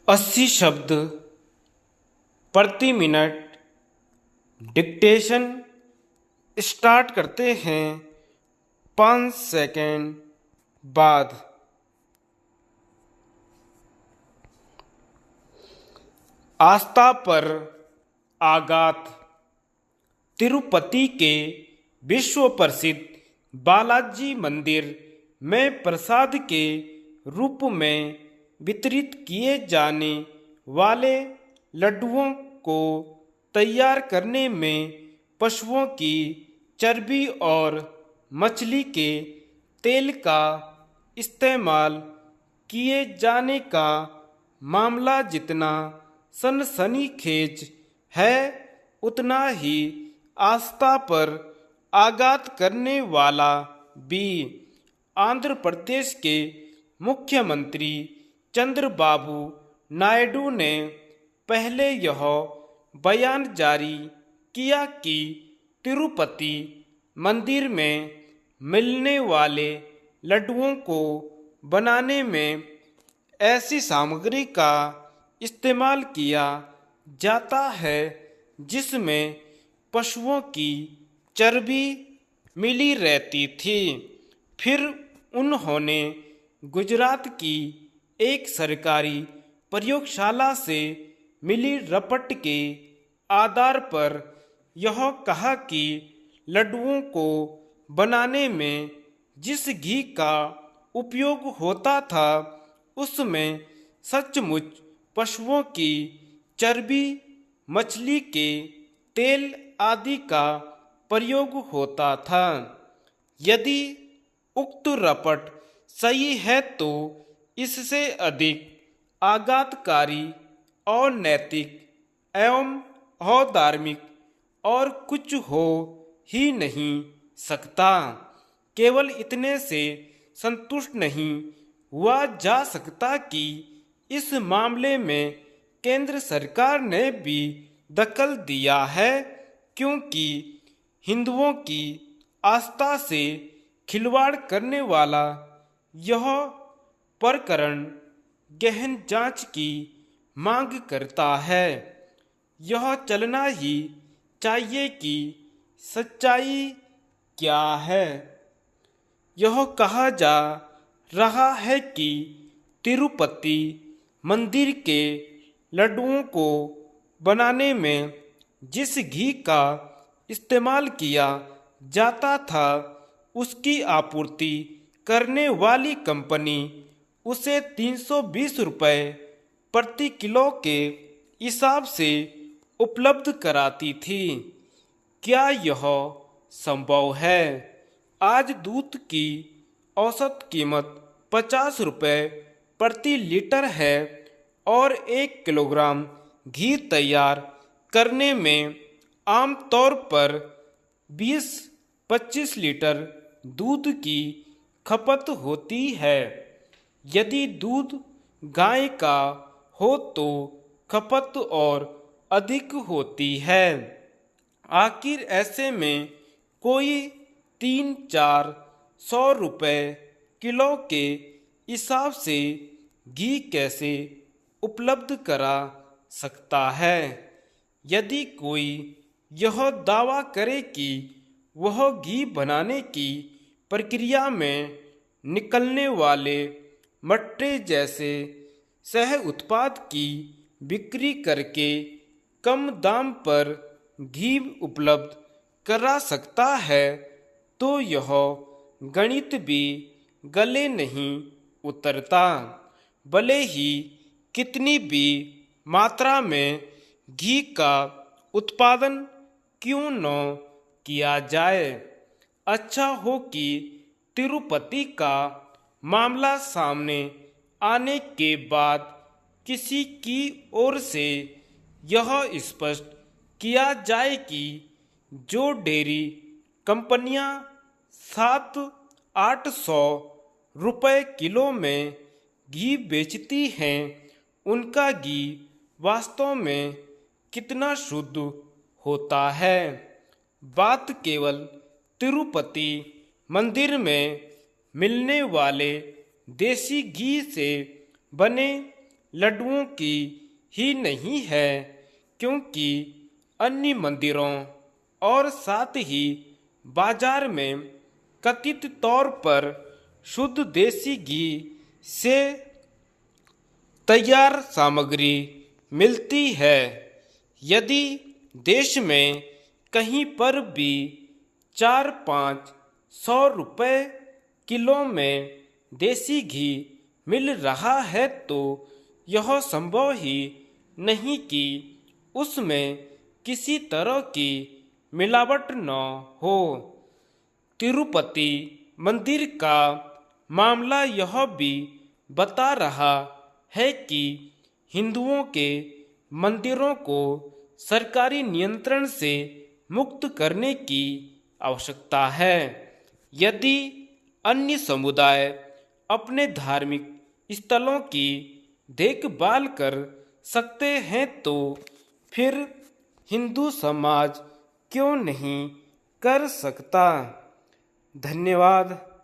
80 शब्द प्रति minute dictation start करते हैं 5 सेकंड बाद। आस्था पर आघात। तिरुपति के विश्व प्रसिद्ध बालाजी मंदिर में प्रसाद के रूप में वितरित किए जाने वाले लड्डुओं को तैयार करने में पशुओं की चर्बी और मछली के तेल का इस्तेमाल किए जाने का मामला जितना सनसनीखेज है उतना ही आस्था पर आघात करने वाला भी। आंध्र प्रदेश के मुख्यमंत्री चंद्रबाबू नायडू ने पहले यह बयान जारी किया कि तिरुपति मंदिर में मिलने वाले लड्डुओं को बनाने में ऐसी सामग्री का इस्तेमाल किया जाता है जिसमें पशुओं की चर्बी मिली रहती थी। फिर उन्होंने गुजरात की एक सरकारी प्रयोगशाला से मिली रपट के आधार पर यह कहा कि लड्डुओं को बनाने में जिस घी का उपयोग होता था उसमें सचमुच पशुओं की चर्बी, मछली के तेल आदि का प्रयोग होता था। यदि उक्त रपट सही है तो इससे अधिक आघातकारी और नैतिक एवं अधार्मिक और कुछ हो ही नहीं सकता। केवल इतने से संतुष्ट नहीं हुआ जा सकता कि इस मामले में केंद्र सरकार ने भी दखल दिया है, क्योंकि हिंदुओं की आस्था से खिलवाड़ करने वाला यह प्रकरण गहन जांच की मांग करता है। यह चलना ही चाहिए कि सच्चाई क्या है। यह कहा जा रहा है कि तिरुपति मंदिर के लड्डुओं को बनाने में जिस घी का इस्तेमाल किया जाता था उसकी आपूर्ति करने वाली कंपनी उसे 320 रुपये प्रति किलो के हिसाब से उपलब्ध कराती थी। क्या यह संभव है? आज दूध की औसत कीमत 50 रुपये प्रति लीटर है और 1 किलोग्राम घी तैयार करने में आमतौर पर 20-25 लीटर दूध की खपत होती है। यदि दूध गाय का हो तो खपत और अधिक होती है। आखिर ऐसे में कोई 300-400 रुपये किलो के हिसाब से घी कैसे उपलब्ध करा सकता है? यदि कोई यह दावा करे कि वह घी बनाने की प्रक्रिया में निकलने वाले मट्टे जैसे सह उत्पाद की बिक्री करके कम दाम पर घी उपलब्ध करा सकता है तो यह गणित भी गले नहीं उतरता। भले ही कितनी भी मात्रा में घी का उत्पादन क्यों न किया जाए, अच्छा हो कि तिरुपति का मामला सामने आने के बाद किसी की ओर से यह स्पष्ट किया जाए कि जो डेयरी कंपनियां 700-800 रुपये किलो में घी बेचती हैं उनका घी वास्तव में कितना शुद्ध होता है। बात केवल तिरुपति मंदिर में मिलने वाले देसी घी से बने लड्डुओं की ही नहीं है, क्योंकि अन्य मंदिरों और साथ ही बाजार में कथित तौर पर शुद्ध देसी घी से तैयार सामग्री मिलती है। यदि देश में कहीं पर भी 400-500 रुपये किलो में देसी घी मिल रहा है तो यह संभव ही नहीं कि उसमें किसी तरह की मिलावट न हो। तिरुपति मंदिर का मामला यह भी बता रहा है कि हिंदुओं के मंदिरों को सरकारी नियंत्रण से मुक्त करने की आवश्यकता है। यदि अन्य समुदाय अपने धार्मिक स्थलों की देखभाल कर सकते हैं तो फिर हिंदू समाज क्यों नहीं कर सकता। धन्यवाद।